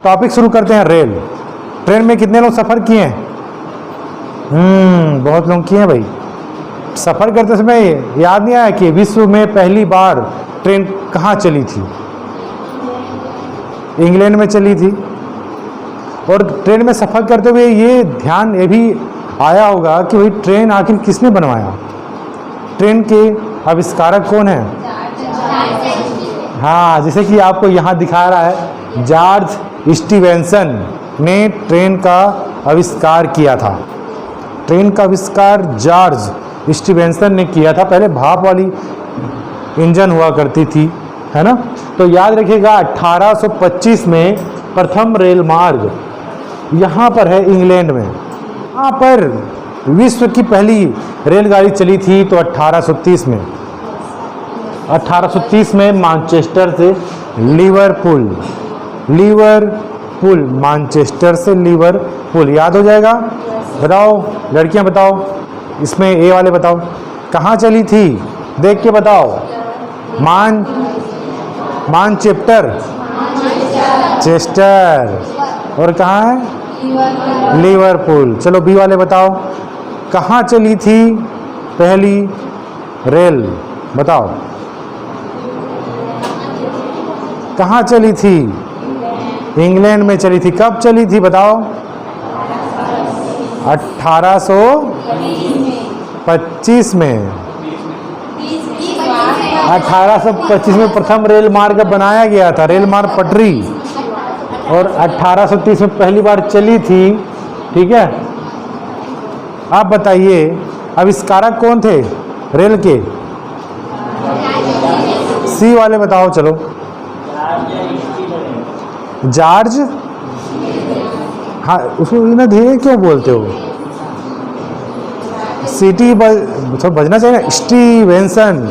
Topic शुरू करते हैं। रेल। ट्रेन में कितने लोग सफ़र किए हैं? बहुत लोग किए हैं भाई। सफ़र करते समय याद नहीं आया कि विश्व में पहली बार ट्रेन कहाँ चली थी? इंग्लैंड में चली थी। और ट्रेन में सफ़र करते हुए ये ध्यान ये भी आया होगा कि भाई ट्रेन आखिर किसने बनवाया? ट्रेन के आविष्कारक कौन है? हाँ, जैसे कि आपको यहाँ दिखा रहा है, जॉर्ज स्टीवेंसन ने ट्रेन का आविष्कार किया था। ट्रेन का आविष्कार जॉर्ज स्टीवेंसन ने किया था। पहले भाप वाली इंजन हुआ करती थी, है ना? तो याद रखिएगा 1825 में प्रथम रेल मार्ग यहाँ पर है, इंग्लैंड में। यहाँ पर विश्व की पहली रेलगाड़ी चली थी तो 1830 में। 1830 में मैनचेस्टर से लिवरपूल, मैनचेस्टर से लिवरपूल। याद हो जाएगा? बताओ लड़कियां, बताओ इसमें ए वाले बताओ कहाँ चली थी? देख के बताओ। चेस्टर। और कहाँ है? लिवरपूल। चलो बी वाले बताओ कहाँ चली थी पहली रेल? बताओ कहाँ चली थी? इंग्लैंड में चली थी। कब चली थी बताओ? 1825 में। 1825 में प्रथम रेल मार्ग बनाया गया था, रेल मार्ग पटरी। और 1830 में पहली बार चली थी। ठीक है, आप बताइए आविष्कारक कौन थे रेल के? सी वाले बताओ। चलो जॉर्ज, हाँ उसको ना धीरे क्यों बोलते हो? सिटी बजना चाहिए ना। स्टीवेंसन।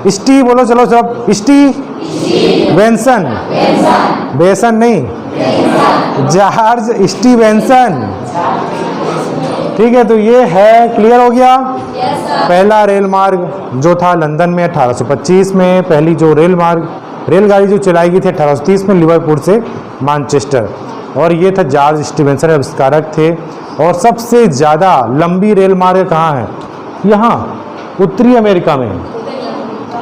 स्टी बोलो। चलो सब स्टीवेंसन। बेसन नहीं, जॉर्ज स्टीवेंसन। ठीक है, तो ये है, क्लियर हो गया। पहला रेल मार्ग जो था लंदन में 1825 में, पहली जो रेलगाड़ी जो चलाई गई थी 1830 में लिवरपूल से मैनचेस्टर। और ये था जॉर्ज स्टीवेंसन, आविष्कारक थे। और सबसे ज़्यादा लंबी रेल मार्ग कहाँ है? यहाँ उत्तरी अमेरिका में।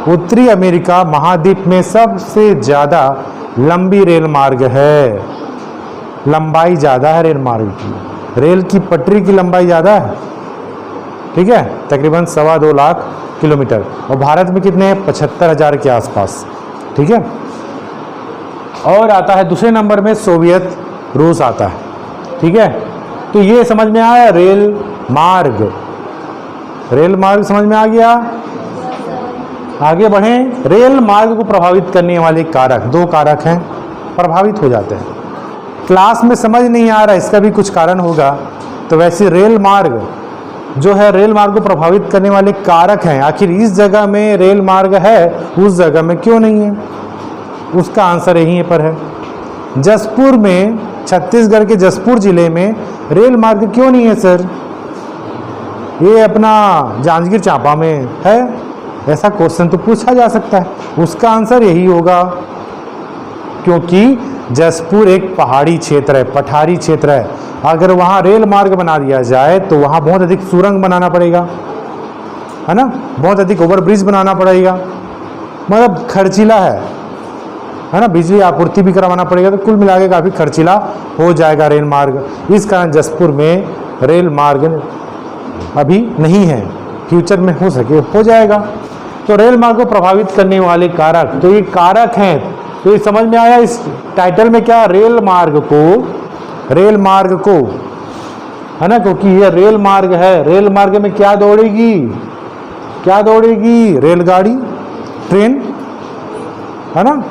उत्तरी अमेरिका महाद्वीप में सबसे ज़्यादा लंबी रेल मार्ग है। लंबाई ज़्यादा है रेल मार्ग की। रेल की पटरी की लंबाई ज़्यादा है। ठीक है, तकरीबन 2.25 लाख किलोमीटर। और भारत में कितने हैं? 75,000 के आसपास। ठीक है, और आता है दूसरे नंबर में सोवियत रूस आता है। ठीक है, तो ये समझ में आया रेल मार्ग समझ में आ गया। आगे बढ़ें। रेल मार्ग को प्रभावित करने वाले कारक, 2 कारक हैं, प्रभावित हो जाते हैं। क्लास में समझ नहीं आ रहा, इसका भी कुछ कारण होगा। तो वैसे रेल मार्ग जो है, रेल मार्ग को प्रभावित करने वाले कारक हैं। आखिर इस जगह में रेल मार्ग है, उस जगह में क्यों नहीं है? उसका आंसर यहीं पर है। जसपुर में, छत्तीसगढ़ के जसपुर जिले में रेल मार्ग क्यों नहीं है सर? ये अपना जांजगीर चांपा में है। ऐसा क्वेश्चन तो पूछा जा सकता है। उसका आंसर यही होगा, क्योंकि जसपुर एक पहाड़ी क्षेत्र है, पठारी क्षेत्र है। अगर वहाँ रेल मार्ग बना दिया जाए तो वहाँ बहुत अधिक सुरंग बनाना पड़ेगा, है ना? बहुत अधिक ओवरब्रिज बनाना पड़ेगा, मतलब खर्चीला है ना? बिजली आपूर्ति भी करवाना पड़ेगा। तो कुल मिला के काफ़ी खर्चीला हो जाएगा रेल मार्ग। इस कारण जसपुर में रेल मार्ग अभी नहीं है, फ्यूचर में हो जाएगा। तो रेल मार्ग को प्रभावित करने वाले कारक, तो ये कारक हैं। तो ये समझ में आया इस टाइटल में क्या? रेल मार्ग को, है ना? क्योंकि ये रेल मार्ग है। रेल मार्ग में क्या दौड़ेगी? रेलगाड़ी, ट्रेन, है ना?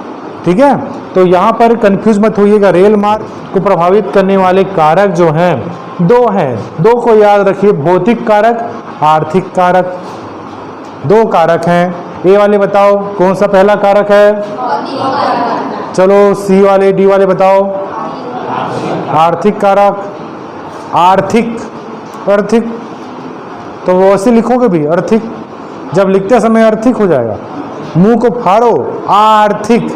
ठीक है, तो यहाँ पर कंफ्यूज मत होइएगा। रेल मार्ग को प्रभावित करने वाले कारक जो हैं 2 हैं। 2 को याद रखिए, भौतिक कारक, आर्थिक कारक। 2 कारक हैं। ए वाले बताओ कौन सा पहला कारक है? चलो सी वाले, डी वाले बताओ। आर्थिक कारक। आर्थिक तो वो ऐसे लिखोगे भी, आर्थिक। जब लिखते समय आर्थिक हो जाएगा। मुंह को फाड़ो, आर्थिक,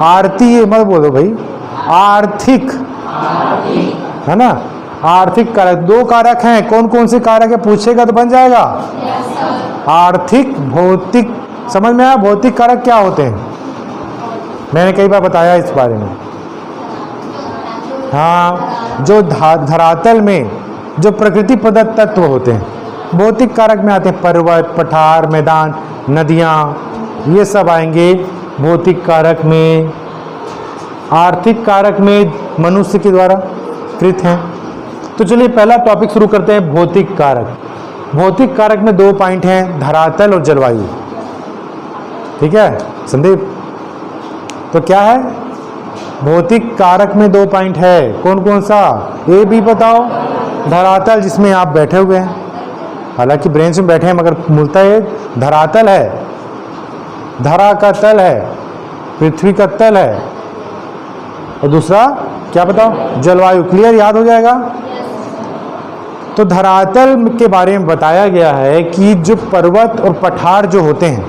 आरती ये मत बोलो भाई, आर्थिक, है ना। आर्थिक कारक, दो कारक हैं, कौन कौन से कारक है पूछेगा तो बन जाएगा। आर्थिक, भौतिक, समझ में आया। भौतिक कारक क्या होते हैं, मैंने कई बार बताया इस बारे में। हाँ, जो धरातल में जो प्रकृति प्रदत्त तत्व होते हैं भौतिक कारक में आते हैं। पर्वत, पठार, मैदान, नदियाँ, ये सब आएंगे भौतिक कारक में। आर्थिक कारक में मनुष्य के द्वारा कृत हैं। तो चलिए पहला टॉपिक शुरू करते हैं, भौतिक कारक। भौतिक कारक में दो पॉइंट हैं, धरातल और जलवायु। ठीक है संदीप, तो क्या है भौतिक कारक में दो पॉइंट है, कौन कौन सा, ए बी बताओ। धरातल जिसमें आप बैठे हुए हैं, हालांकि ब्रेंच में बैठे हैं मगर मूलतः ये धरातल है, धरा का तल है, पृथ्वी का तल है। और दूसरा क्या बताओ, जलवायु। क्लियर, याद हो जाएगा। तो धरातल के बारे में बताया गया है कि जो पर्वत और पठार जो होते हैं,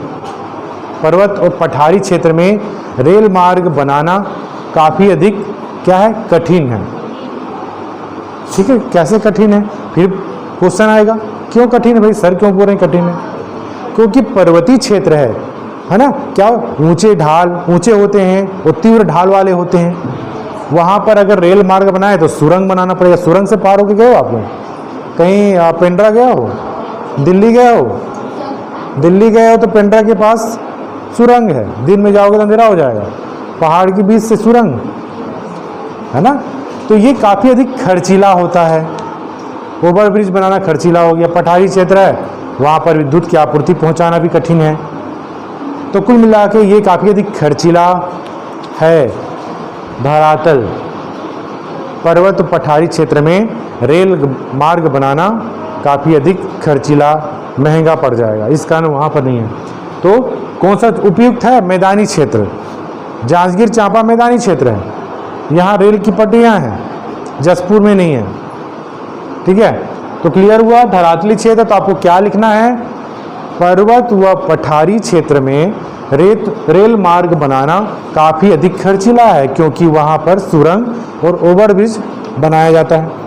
पर्वत और पठारी क्षेत्र में रेल मार्ग बनाना काफ़ी अधिक क्या है, कठिन है। ठीक है, कैसे कठिन है, फिर क्वेश्चन आएगा क्यों कठिन है भाई, सर क्यों बोल रहे हैं कठिन है। क्योंकि पर्वतीय क्षेत्र है ना, क्या ऊंचे ढाल ऊंचे होते हैं और तीव्र ढाल वाले होते हैं। वहाँ पर अगर रेल मार्ग बनाए तो सुरंग बनाना पड़ेगा। सुरंग से पार होके गए हो आप लोग, कहीं आप पेंड्रा गए हो, दिल्ली गए हो, दिल्ली गए हो तो पेंड्रा के पास सुरंग है, दिन में जाओगे तो अंधेरा हो जाएगा, पहाड़ के बीच से सुरंग है ना। तो ये काफ़ी अधिक खर्चीला होता है। ओवरब्रिज बनाना खर्चीला हो गया। पठारी क्षेत्र है, वहाँ पर विद्युत की आपूर्ति पहुँचाना भी कठिन है। तो कुल मिला के ये काफ़ी अधिक खर्चीला है। धरातल, पर्वत पठारी क्षेत्र में रेल मार्ग बनाना काफ़ी अधिक खर्चीला, महंगा पड़ जाएगा, इस कारण वहाँ पर नहीं है। तो कौन सा उपयुक्त है, मैदानी क्षेत्र। जांजगीर चांपा मैदानी क्षेत्र है, यहाँ रेल की पटरियाँ हैं, जसपुर में नहीं है। ठीक है, तो क्लियर हुआ। धरातली क्षेत्र, तो आपको क्या लिखना है, पर्वत व पठारी क्षेत्र में रेल मार्ग बनाना काफ़ी अधिक खर्चीला है, क्योंकि वहाँ पर सुरंग और ओवरब्रिज बनाया जाता है।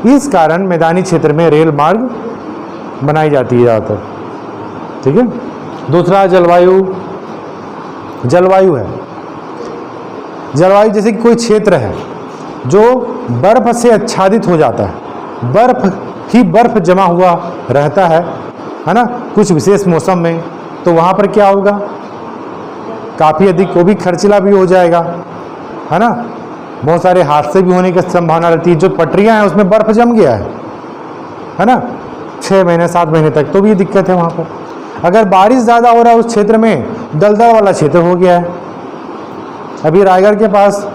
इस कारण मैदानी क्षेत्र में रेल मार्ग बनाई जाती है ज़्यादातर। ठीक है, दूसरा जलवायु। जलवायु है, जलवायु जैसे कि कोई क्षेत्र है जो बर्फ से आच्छादित हो जाता है, बर्फ ही बर्फ जमा हुआ रहता है ना, कुछ विशेष मौसम में, तो वहाँ पर क्या होगा, काफ़ी अधिक, वो भी खर्चीला भी हो जाएगा, है ना। बहुत सारे हादसे भी होने की संभावना रहती है। जो पटरियाँ हैं उसमें बर्फ जम गया है ना, 6 महीने 7 महीने तक, तो भी दिक्कत है वहाँ पर। अगर बारिश ज़्यादा हो रहा है उस क्षेत्र में, दलदल वाला क्षेत्र हो गया है। अभी रायगढ़ के पास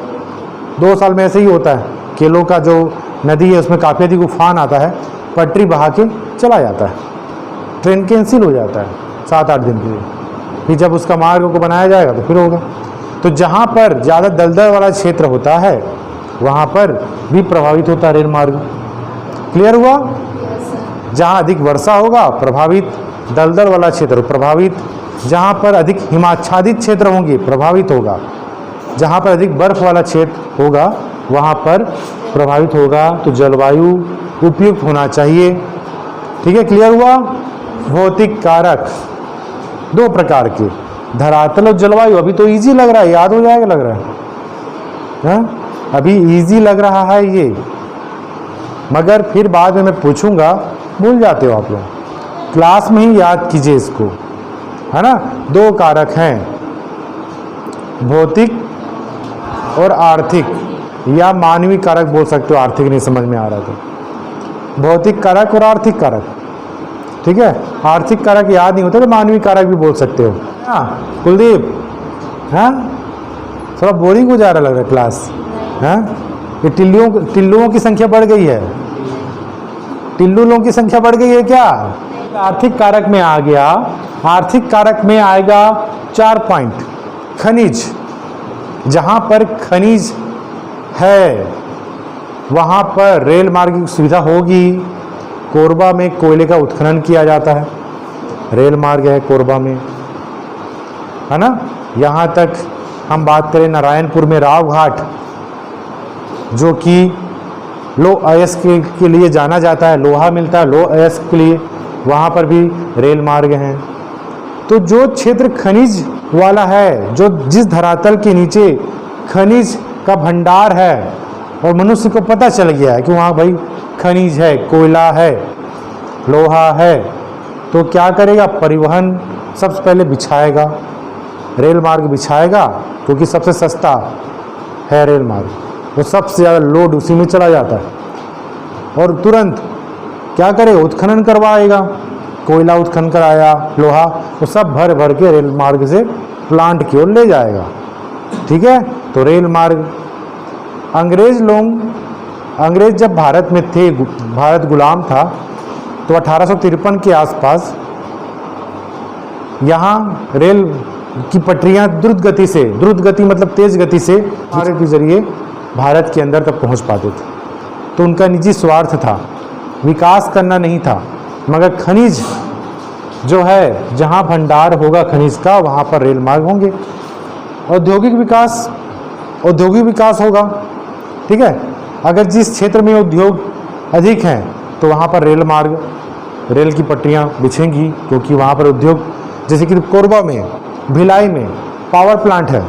2 साल में ऐसे ही होता है, केलो का जो नदी है उसमें काफ़ी अधिक उफान आता है, पटरी बहा के चला जाता है, ट्रेन कैंसिल हो जाता है 7-8 दिन के लिए। फिर जब उसका मार्ग को बनाया जाएगा तो फिर होगा। तो जहाँ पर ज़्यादा दलदल वाला क्षेत्र होता है वहाँ पर भी प्रभावित होता है रेल मार्ग। क्लियर हुआ। जहाँ अधिक वर्षा होगा प्रभावित, दलदल वाला क्षेत्र प्रभावित, जहाँ पर अधिक हिमाच्छादित क्षेत्र होंगे प्रभावित होगा, जहाँ पर अधिक बर्फ वाला क्षेत्र होगा वहाँ पर प्रभावित होगा। तो जलवायु उपयुक्त होना चाहिए। ठीक है, क्लियर हुआ। भौतिक कारक 2 प्रकार के, धरातल और जलवायु। अभी तो इजी लग रहा है, याद हो जाएगा लग रहा है, अभी इजी लग रहा है ये, मगर फिर बाद में मैं पूछूंगा, भूल जाते हो आप लोग। क्लास में ही याद कीजिए इसको, है ना। 2 कारक हैं, भौतिक और आर्थिक, या मानवीय कारक बोल सकते हो, आर्थिक नहीं समझ में आ रहा तो। भौतिक कारक और आर्थिक कारक, ठीक है। आर्थिक कारक याद नहीं होता तो मानवीय कारक भी बोल सकते हो। हाँ कुलदीप, हाँ थोड़ा बोरिंग हो जा रहा लग रहा है क्लास, हाँ। ये टिल्लुओं की संख्या बढ़ गई है, टिल्लुओं की संख्या बढ़ गई है क्या। आर्थिक कारक में आ गया, आर्थिक कारक में आएगा 4 पॉइंट। खनिज, जहाँ पर खनिज है वहाँ पर रेल मार्ग की सुविधा होगी। कोरबा में कोयले का उत्खनन किया जाता है, रेल मार्ग है कोरबा में, है ना। यहाँ तक हम बात करें नारायणपुर में राव घाट, जो कि लो अयस्क के लिए जाना जाता है, लोहा मिलता है लो अयस्क के लिए, वहाँ पर भी रेल मार्ग हैं। तो जो क्षेत्र खनिज वाला है, जो जिस धरातल के नीचे खनिज का भंडार है और मनुष्य को पता चल गया है कि वहाँ भाई खनिज है, कोयला है, लोहा है, तो क्या करेगा, परिवहन सबसे पहले बिछाएगा, रेल मार्ग बिछाएगा, क्योंकि सबसे सस्ता है रेल मार्ग, तो सबसे ज़्यादा लोड उसी में चला जाता है। और तुरंत क्या करेगा, उत्खनन करवाएगा, कोयला उत्खनन कराया, लोहा, वो सब भर भर के रेल मार्ग से प्लांट की ओर ले जाएगा। ठीक है, तो रेल मार्ग। अंग्रेज जब भारत में थे, भारत गुलाम था, तो 1853 के आसपास यहाँ रेल की पटरियाँ द्रुत गति मतलब तेज गति से मार्ग के जरिए भारत के अंदर तक पहुँच पाते थे। तो उनका निजी स्वार्थ था, विकास करना नहीं था, मगर खनिज जो है, जहाँ भंडार होगा खनिज का, वहाँ पर रेल मार्ग होंगे। औद्योगिक विकास होगा। ठीक है, अगर जिस क्षेत्र में उद्योग अधिक हैं तो वहाँ पर रेल मार्ग, रेल की पटरियाँ बिछेंगी, क्योंकि वहाँ पर उद्योग, जैसे कि कोरबा में, भिलाई में पावर प्लांट है,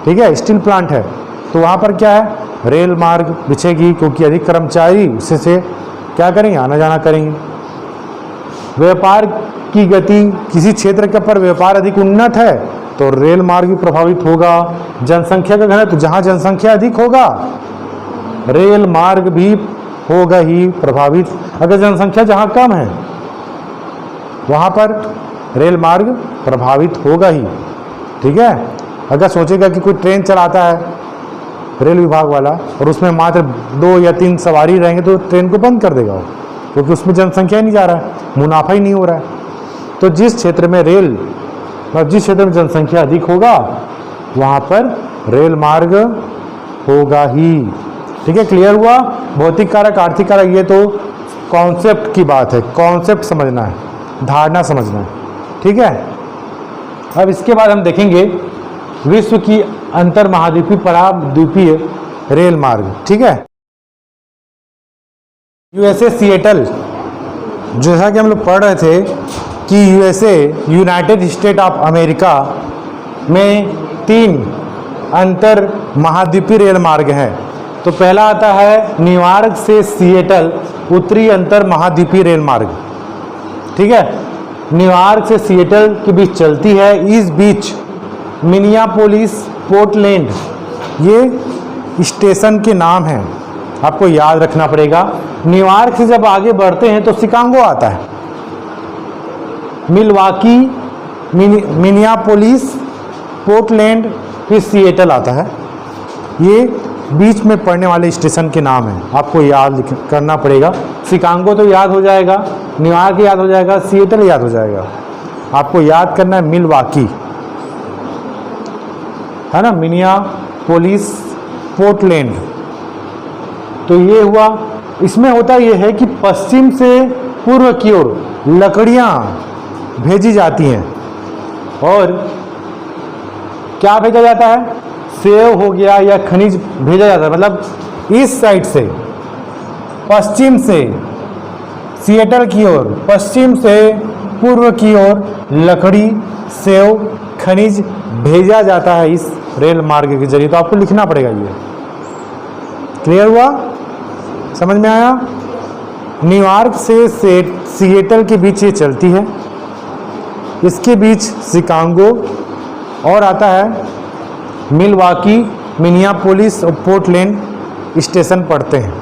ठीक है, स्टील प्लांट है, तो वहाँ पर क्या है, रेल मार्ग बिछेगी, क्योंकि अधिक कर्मचारी उससे क्या करेंगे, आना जाना करेंगे। व्यापार की गति, किसी क्षेत्र के पर व्यापार अधिक उन्नत है तो रेल मार्ग भी प्रभावित होगा। जनसंख्या का घनत्व, जहाँ जनसंख्या अधिक होगा रेल मार्ग भी होगा ही प्रभावित। अगर जनसंख्या जहाँ कम है वहाँ पर रेल मार्ग प्रभावित होगा ही। ठीक है, अगर सोचेगा कि कोई ट्रेन चलाता है रेल विभाग वाला और उसमें मात्र 2 या 3 सवारी रहेंगे तो ट्रेन को बंद कर देगा वो, क्योंकि उसमें जनसंख्या ही नहीं जा रहा है, मुनाफा ही नहीं हो रहा है। तो जिस क्षेत्र में जिस क्षेत्र में जनसंख्या अधिक होगा वहाँ पर रेल मार्ग होगा ही। ठीक है, क्लियर हुआ। भौतिक कारक, आर्थिक कारक, ये तो कॉन्सेप्ट की बात है, कॉन्सेप्ट समझना है, धारणा समझना है। ठीक है, अब इसके बाद हम देखेंगे विश्व की अंतर महाद्वीपीय पराद्वीपीय रेल मार्ग। ठीक है, यूएसए सिएटल, जैसा कि हम लोग पढ़ रहे थे कि USA, United state of America में 3 अंतर महाद्वीपीय रेल मार्ग हैं। तो पहला आता है न्यूयॉर्क से सिएटल उत्तरी अंतर महाद्वीपीय रेल मार्ग। ठीक है, न्यूयॉर्क से सिएटल के बीच चलती है। इस बीच मिनियापोलिस, पोर्टलैंड, ये स्टेशन के नाम हैं, आपको याद रखना पड़ेगा। न्यूयॉर्क से जब आगे बढ़ते हैं तो शिकागो आता है, मिलवाकी, मिनियापोलिस, पोर्टलैंड, फिर सिएटल आता है। ये बीच में पड़ने वाले स्टेशन के नाम हैं, आपको याद करना पड़ेगा। शिकागो तो याद हो जाएगा, न्यूयॉर्क याद हो जाएगा, सिएटल याद हो जाएगा। आपको याद करना है मिलवाकी, है ना, मिनियापोलिस, पोर्टलैंड। तो ये हुआ। इसमें होता ये है कि पश्चिम से पूर्व की ओर लकड़ियाँ भेजी जाती हैं, और क्या भेजा जाता है, सेव हो गया या खनिज भेजा जाता है। मतलब इस साइड से, पश्चिम से सिएटल की ओर, पश्चिम से पूर्व की ओर लकड़ी, सेव, खनिज भेजा जाता है इस रेल मार्ग के जरिए। तो आपको लिखना पड़ेगा ये। क्लियर हुआ, समझ में आया। न्यूयॉर्क से सिएटल के बीच ये चलती है, इसके बीच शिकागो और आता है मिलवाकी, मिनियापोलिस और पोर्टलैंड स्टेशन पड़ते हैं।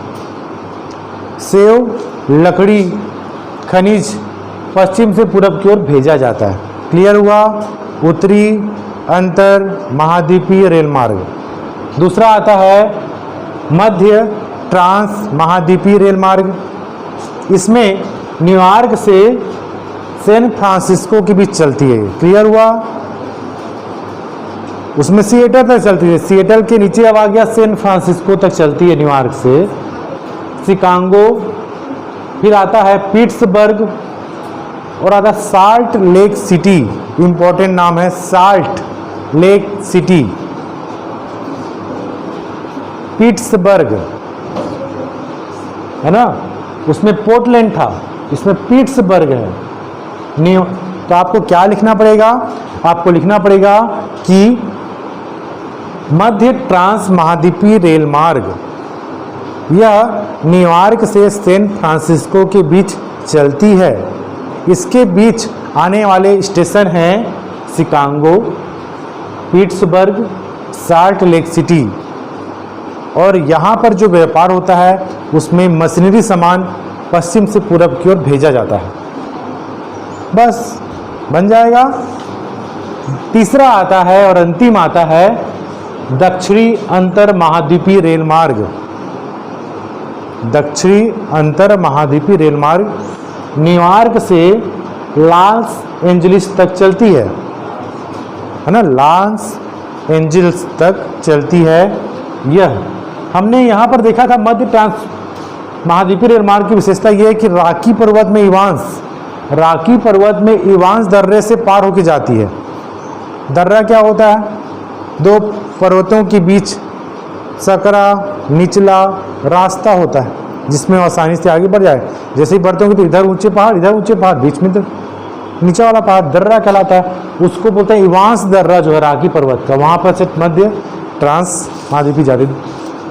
सेव, लकड़ी, खनिज पश्चिम से पूरब की ओर भेजा जाता है। क्लियर हुआ। उत्तरी अंतर महाद्वीपीय रेल मार्ग। दूसरा आता है मध्य ट्रांस महाद्वीपीय रेल मार्ग। इसमें न्यूयॉर्क से सैन फ्रांसिस्को के बीच चलती है। क्लियर हुआ। उसमें सिएटल तक चलती है, सिएटल के नीचे अब आ गया सैन फ्रांसिस्को तक चलती है न्यूयॉर्क से। शिकागो, फिर आता है पिट्सबर्ग और आता साल्ट लेक सिटी इंपॉर्टेंट नाम है साल्ट लेक सिटी। पिट्सबर्ग है ना, उसमें पोर्टलैंड था, इसमें पिट्सबर्ग है। तो आपको क्या लिखना पड़ेगा, आपको लिखना पड़ेगा कि मध्य ट्रांस महाद्वीपीय रेल मार्ग यह न्यूयॉर्क से सैन फ्रांसिस्को के बीच चलती है। इसके बीच आने वाले स्टेशन हैं Chicago, Pittsburgh, salt lake city. और यहाँ पर जो व्यापार होता है उसमें मशीनरी सामान पश्चिम से पूरब की ओर भेजा जाता है। बस बन जाएगा। तीसरा आता है और अंतिम आता है दक्षिणी अंतर महाद्वीपीय रेल मार्ग। दक्षिणी अंतर महाद्वीपीय रेल मार्ग न्यूयॉर्क से लॉस एंजलिस तक चलती है ना, लॉस एंजलिस तक चलती है। यह हमने यहाँ पर देखा था मध्य ट्रांस महाद्वीपीय रेल मार्ग की विशेषता यह है कि रॉकी पर्वत में इवांस दर्रे से पार होकर जाती है। दर्रा क्या होता है, दो पर्वतों के बीच सकरा निचला रास्ता होता है जिसमें आसानी से आगे बढ़ जाए। जैसे ही बढ़ते होंगे तो इधर ऊंचे पहाड़, बीच में तो नीचे वाला पहाड़ दर्रा कहलाता है। उसको बोलते हैं इवांस दर्रा जो है रॉकी पर्वत का, वहाँ पर से मध्य ट्रांस महाद्वीपीय जाती है।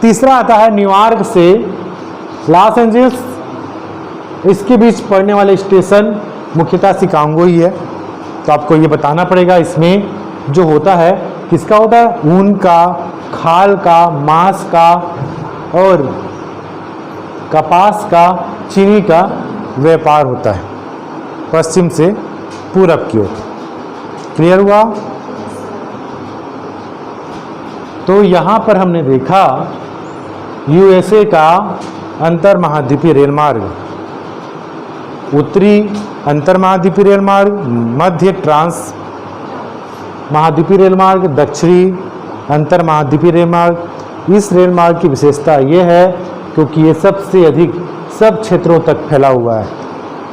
तीसरा आता है न्यूयॉर्क से लॉस एंजलिस, इसके बीच पड़ने वाले स्टेशन मुख्यतः शिकागो ही है। तो आपको ये बताना पड़ेगा इसमें जो होता है किसका होता है, ऊन का, खाल का, मांस का और कपास का, चीनी का व्यापार होता है पश्चिम से पूरब की ओर। क्लियर हुआ? तो यहाँ पर हमने देखा यूएसए का अंतर महाद्वीपीय रेल मार्ग, उत्तरी अंतर महाद्वीपीय रेल मार्ग, मध्य ट्रांस महाद्वीपीय रेल मार्ग, दक्षिणी अंतर महाद्वीपीय रेल मार्ग। इस रेल मार्ग की विशेषता ये है क्योंकि ये सबसे अधिक सब क्षेत्रों तक फैला हुआ है।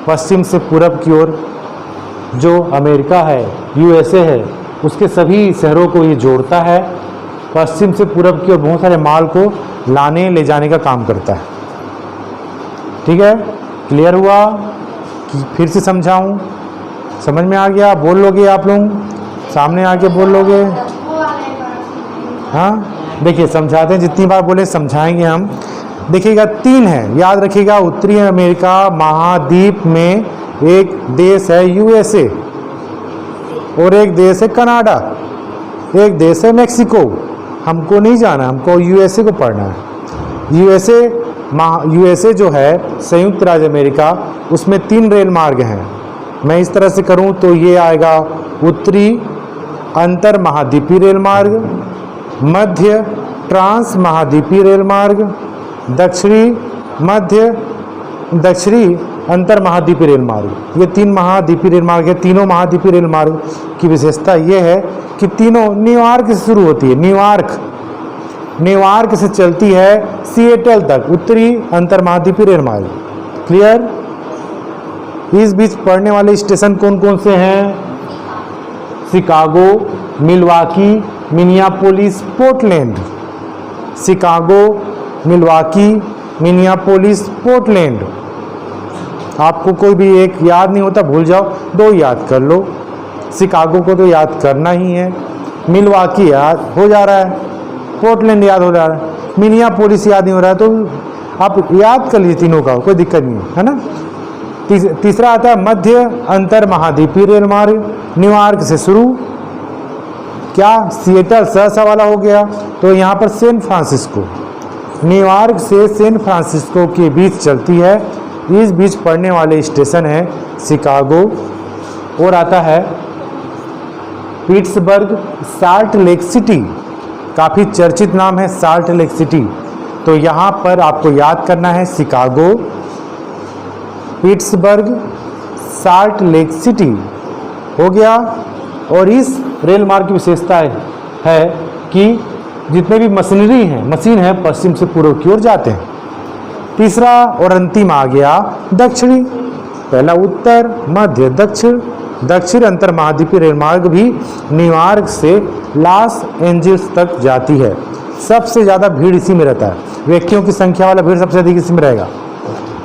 पश्चिम से पूरब की ओर जो अमेरिका है, यूएसए है, उसके सभी शहरों को ये जोड़ता है। पश्चिम से पूरब की ओर बहुत सारे माल को लाने ले जाने का काम करता है। ठीक है, क्लियर हुआ? फिर से समझाऊं? समझ में आ गया? बोल लोगे आप लोग? सामने आके बोल लोगे? हाँ, देखिए समझाते हैं, जितनी बार बोले समझाएंगे हम। देखिएगा 3 है, याद रखिएगा। उत्तरी अमेरिका महाद्वीप में एक देश है यूएसए और एक देश है कनाडा, एक देश है मेक्सिको। हमको नहीं जाना, हमको यूएसए को पढ़ना है। यूएसए जो है संयुक्त राज्य अमेरिका, उसमें 3 रेल मार्ग हैं। मैं इस तरह से करूं तो ये आएगा उत्तरी अंतर महाद्वीपीय रेल मार्ग, मध्य ट्रांस महाद्वीपीय रेल मार्ग, दक्षिणी अंतर महाद्वीपीय रेल मार्ग। ये 3 महाद्वीपीय रेल मार्ग है। तीनों महाद्वीपीय रेल मार्ग की विशेषता ये है कि तीनों न्यूयॉर्क से शुरू होती है। न्यूयॉर्क से चलती है सिएटल तक, उत्तरी अंतर महाद्वीपीय रेल मार्ग। क्लियर? इस बीच पड़ने वाले स्टेशन कौन कौन से हैं? Chicago, मिलवाकी, Minneapolis, Portland. Chicago, मिलवाकी, Minneapolis, Portland. आपको कोई भी एक याद नहीं होता, भूल जाओ, 2 याद कर लो। शिकागो को तो याद करना ही है, मिलवाकी याद हो जा रहा है, पोर्टलैंड याद हो जा रहा है, मिनियापोलिस याद नहीं हो रहा है, तो आप याद कर लीजिए तीनों का, कोई दिक्कत नहीं है ना। तीसरा आता है मध्य अंतर महाद्वीपीय रेल मार्ग, न्यूयॉर्क से शुरू, क्या सिएटल सहसा वाला हो गया, तो यहाँ पर सैन फ्रांसिस्को, न्यूयॉर्क से सैन फ्रांसिस्को के बीच चलती है। इस बीच पड़ने वाले स्टेशन है शिकागो और आता है पिट्सबर्ग, साल्ट लेक सिटी। काफ़ी चर्चित नाम है साल्ट लेक सिटी। तो यहाँ पर आपको याद करना है Chicago, Pittsburgh, salt lake city हो गया। और इस रेल मार्ग की विशेषता है कि जितने भी मशीन है पश्चिम से पूर्व की ओर जाते हैं। तीसरा और अंतिम आ गया दक्षिणी, पहला उत्तर, मध्य, दक्षिण, दक्षिण अंतर्महाद्वीपीय रेल मार्ग भी न्यूयॉर्क से लॉस एंजल्स तक जाती है। सबसे ज़्यादा भीड़ इसी में रहता है, व्यक्तियों की संख्या वाला भीड़ सबसे अधिक इसी में रहेगा।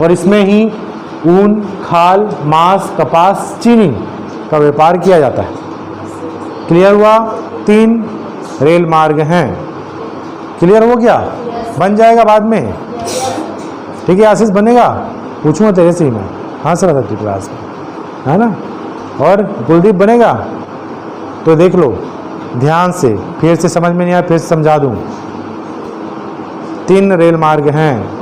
और इसमें ही ऊन, खाल, मांस, कपास, चीनी का व्यापार किया जाता है। क्लियर हुआ? 3 रेल मार्ग हैं। क्लियर हो गया? बन जाएगा बाद में, ठीक है आशीष, बनेगा? पूछूंगा तेरे से ही मैं, हंस रहा था तू क्लास में, है ना? और कुलदीप बनेगा? तो देख लो ध्यान से, फिर से समझ में नहीं आया फिर से समझा दूं। 3 रेल मार्ग हैं,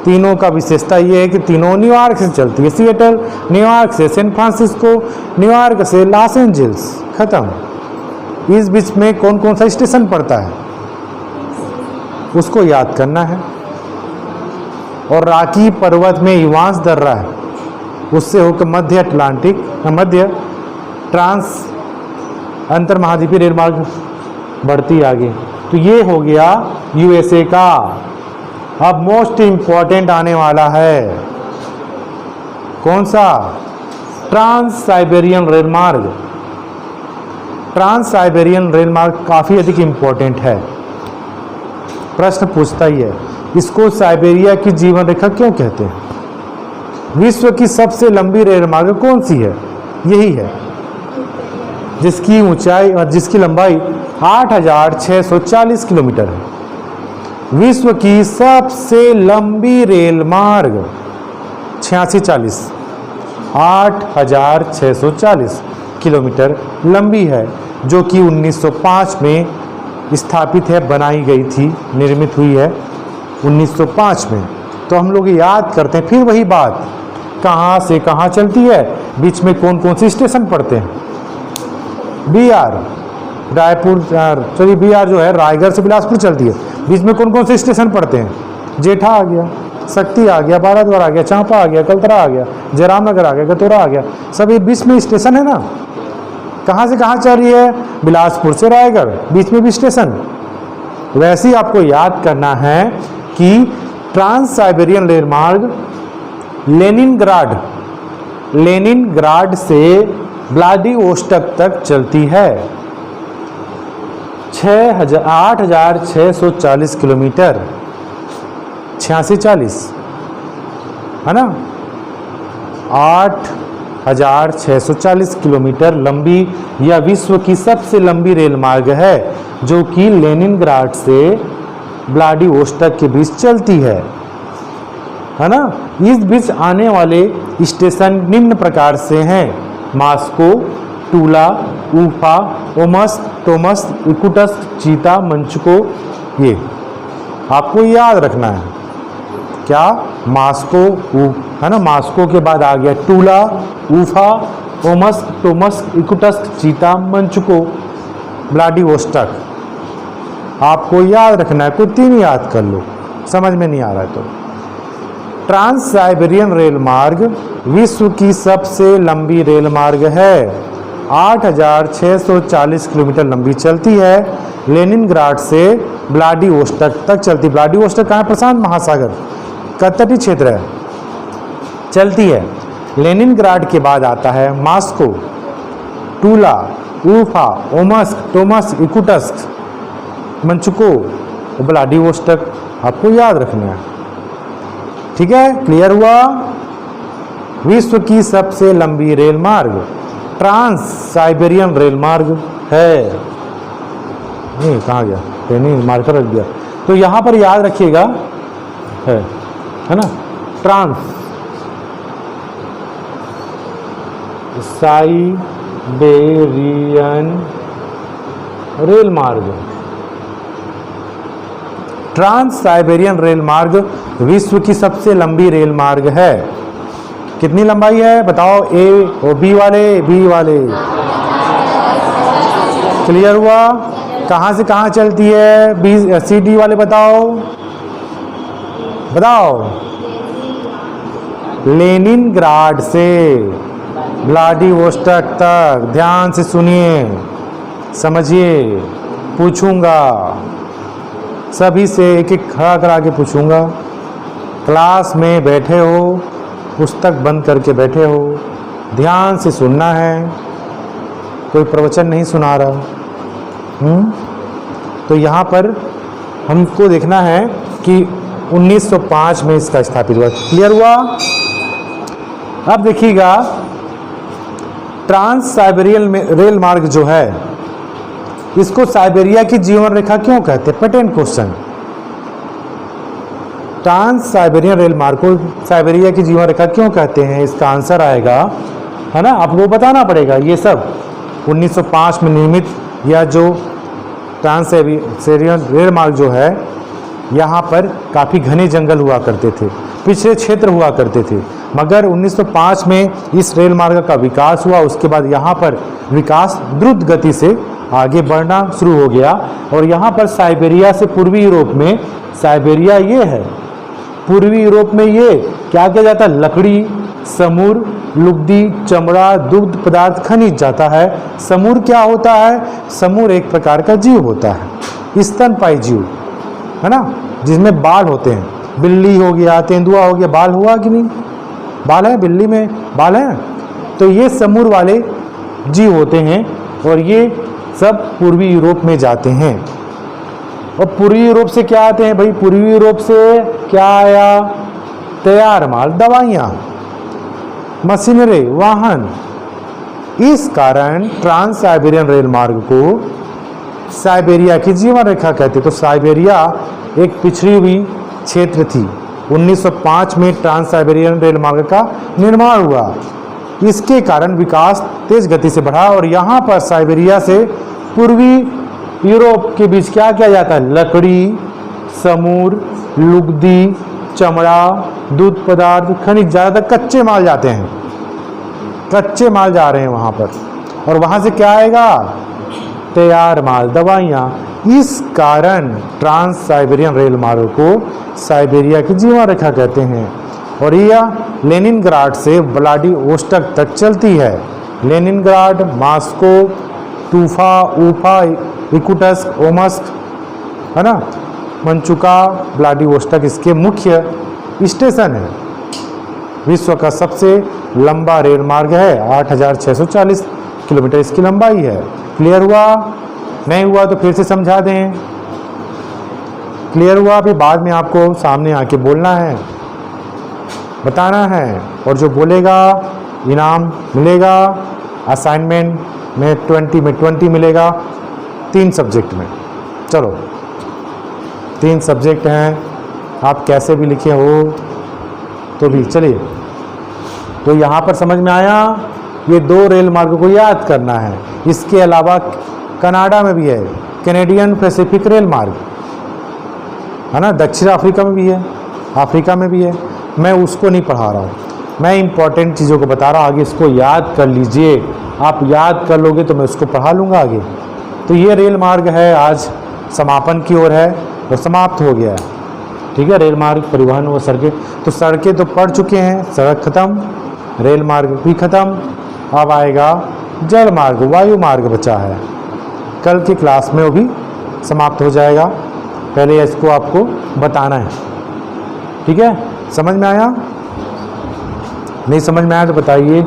तीनों का विशेषता ये है कि तीनों न्यूयॉर्क से चलती है, सिएटल, न्यूयॉर्क से सैन फ्रांसिस्को, न्यूयॉर्क से लॉस एंजल्स, खत्म। इस बीच में कौन कौन सा स्टेशन पड़ता है उसको याद करना है। और रॉकी पर्वत में इवांस दर्रा है, उससे होकर मध्य अटलांटिक, मध्य ट्रांस अंतर्महाद्वीपीय रेल मार्ग बढ़ती आगे। तो ये हो गया यूएसए का। अब मोस्ट इंपॉर्टेंट आने वाला है, कौन सा? ट्रांस साइबेरियन रेल मार्ग। ट्रांस साइबेरियन रेल मार्ग काफ़ी अधिक इम्पोर्टेंट है। प्रश्न पूछता ही है, इसको साइबेरिया की जीवन रेखा क्यों कहते हैं? विश्व की सबसे लंबी रेल मार्ग कौन सी है? यही है, जिसकी ऊंचाई और जिसकी लंबाई 8,640 किलोमीटर है। विश्व की सबसे लंबी रेल मार्ग 8,640 किलोमीटर लंबी है, जो कि 1905 में स्थापित है, बनाई गई थी, निर्मित हुई है 1905 में। तो हम लोग याद करते हैं, फिर वही बात, कहाँ से कहाँ चलती है, बीच में कौन कौन से स्टेशन पड़ते हैं। BR रायपुर, सॉरी BR जो है रायगढ़ से बिलासपुर चलती है, बीच में कौन कौन से स्टेशन पड़ते हैं? जेठा आ गया, शक्ति आ गया, बाराद्वार आ गया, चांपा आ गया, कलतरा आ गया, जयराम नगर आ गया, गतोरा आ गया, सब ये बीच में स्टेशन है ना। कहाँ से कहाँ चल रही है? बिलासपुर से रायगढ़, बीच में भी स्टेशन। वैसे ही आपको याद करना है कि ट्रांस साइबेरियन रेल मार्ग लेनिनग्राड से व्लादिवोस्टोक तक चलती है। 8,640 किलोमीटर, 8640 है ना, 8,640 किलोमीटर लंबी यह विश्व की सबसे लंबी रेल मार्ग है, जो कि लेनिनग्राड से व्लादिवोस्टोक के बीच चलती है ना। इस बीच आने वाले स्टेशन निम्न प्रकार से हैं: मास्को, टूला, उफा, ओमस्क, टोमस्क, इकुटस्क, चीता, मंचको। ये आपको याद रखना है। क्या? मास्को है ना, मास्को के बाद आ गया टूला, उफा, ओमस्क, टोमस्क, इकुटस्क, चीता, मंचको, व्लादिवोस्टोक। आपको याद रखना है, कोई 3 याद कर लो, समझ में नहीं आ रहा है तो। ट्रांस साइबेरियन रेल मार्ग विश्व की सबसे लंबी रेल मार्ग है, 8,640 किलोमीटर लंबी चलती है, लेनिनग्राड से व्लादिवोस्टोक तक चलती। व्लादिवोस्टोक कहाँ है? प्रशांत महासागर का तटीय क्षेत्र है, चलती है। लेनिनग्राड के बाद आता है मास्को, टूला, उफा, ओमस्क, टोमस्क, इकुटस्क, मंचको, व्लादिवोस्टोक। आपको याद रखना है, ठीक है? क्लियर हुआ? विश्व की सबसे लंबी रेल मार्ग ट्रांस साइबेरियन रेल मार्ग है। नहीं, कहाँ गया? नहीं, मार्कर रख दिया। तो यहाँ पर याद रखिएगा, है ना, ट्रांस साइबेरियन रेल मार्ग। ट्रांस साइबेरियन रेल मार्ग विश्व की सबसे लंबी रेल मार्ग है। कितनी लंबाई है बताओ? ए और बी वाले, क्लियर हुआ? कहाँ से कहाँ चलती है? बी सी डी वाले बताओ। लेनिनग्राड से व्लादिवोस्टोक तक। ध्यान से सुनिए, समझिए, पूछूंगा सभी से, एक एक खड़ा करा के पूछूंगा। क्लास में बैठे हो, पुस्तक बंद करके बैठे हो, ध्यान से सुनना है, कोई प्रवचन नहीं सुना रहा। तो यहाँ पर हमको देखना है कि 1905 में इसका स्थापित हुआ। क्लियर हुआ? अब देखिएगा, ट्रांस साइबेरियन रेल मार्ग जो है, इसको साइबेरिया की जीवन रेखा क्यों कहते हैं? Patent question. Trans Siberian rail मार्ग को साइबेरिया की जीवन रेखा क्यों कहते हैं? इसका आंसर आएगा, है ना, आपको बताना पड़ेगा। ये सब 1905 में निर्मित या जो ट्रांस साइबेरियन रेल मार्ग जो है, यहाँ पर काफ़ी घने जंगल हुआ करते थे, पिछड़े क्षेत्र हुआ करते थे, मगर 1905 में इस रेल मार्ग का विकास हुआ। उसके बाद यहाँ पर विकास द्रुत गति से आगे बढ़ना शुरू हो गया और यहाँ पर साइबेरिया से पूर्वी यूरोप में, साइबेरिया ये है, पूर्वी यूरोप में ये क्या किया जाता है? लकड़ी, समूर, लुगदी, चमड़ा, दुग्ध पदार्थ, खनिज जाता है। समूर क्या होता है? समूर एक प्रकार का जीव होता है, स्तनपायी जीव, है ना, जिसमें बाल होते हैं। बिल्ली हो गया, तेंदुआ हो गया, बाल हुआ कि नहीं? बाल है, बिल्ली में बाल है। तो ये समूर वाले जीव होते हैं और ये सब पूर्वी यूरोप में जाते हैं। और पूर्वी यूरोप से क्या आते हैं भाई? पूर्वी यूरोप से क्या आया? तैयार माल, दवाइयाँ, मशीनरी, वाहन। इस कारण ट्रांस साइबेरियन रेल मार्ग को साइबेरिया की जीवन रेखा कहते। तो साइबेरिया एक पिछड़ी हुई क्षेत्र थी। 1905 में ट्रांस साइबेरियन रेल मार्ग का निर्माण हुआ। इसके कारण विकास तेज गति से बढ़ा और यहाँ पर साइबेरिया से पूर्वी यूरोप के बीच क्या किया जाता है? लकड़ी, समूर, लुगदी, चमड़ा, दूध पदार्थ, खनिज, ज़्यादातर कच्चे माल जाते हैं, कच्चे माल जा रहे हैं वहाँ पर। और वहाँ से क्या आएगा? तैयार माल, दवाइयाँ। इस कारण ट्रांस साइबेरियन रेल मार्ग को साइबेरिया की जीवन रेखा कहते हैं। और यह लेनिनग्राड से व्लादिवोस्टोक तक चलती है। लेनिनग्राड, मॉस्को, टूफा, उफा, इकुटस्क, ओमस्क, है ना, मंचुका, व्लादिवोस्टोक इसके मुख्य स्टेशन है। विश्व का सबसे लंबा रेल मार्ग है, 8640 किलोमीटर इसकी लंबाई है। क्लियर हुआ? नहीं हुआ तो फिर से समझा दें। क्लियर हुआ? अभी बाद में आपको सामने आके बोलना है, बताना है, और जो बोलेगा इनाम मिलेगा। असाइनमेंट में 20 मिलेगा, 3 सब्जेक्ट में। चलो, 3 सब्जेक्ट हैं, आप कैसे भी लिखे हो तो भी चलिए। तो यहाँ पर समझ में आया, ये 2 रेल मार्ग को याद करना है। इसके अलावा कनाडा में भी है कैनेडियन पैसिफिक रेल मार्ग, है ना, दक्षिण अफ्रीका में भी है, अफ्रीका में भी है। मैं उसको नहीं पढ़ा रहा हूँ, मैं इंपॉर्टेंट चीज़ों को बता रहा हूँ। आगे इसको याद कर लीजिए, आप याद कर लोगे तो मैं उसको पढ़ा लूँगा आगे। तो ये रेल मार्ग है, आज समापन की ओर है और समाप्त हो गया है। ठीक है, रेल मार्ग, परिवहन व सड़कें। तो सड़कें तो पढ़ चुके हैं, सड़क खत्म, रेल मार्ग भी खत्म। अब आएगा जल मार्ग, वायु मार्ग बचा है। कल की क्लास में वो भी समाप्त हो जाएगा। पहले इसको आपको बताना है। ठीक है, समझ में आया? नहीं समझ में आया तो बताइए।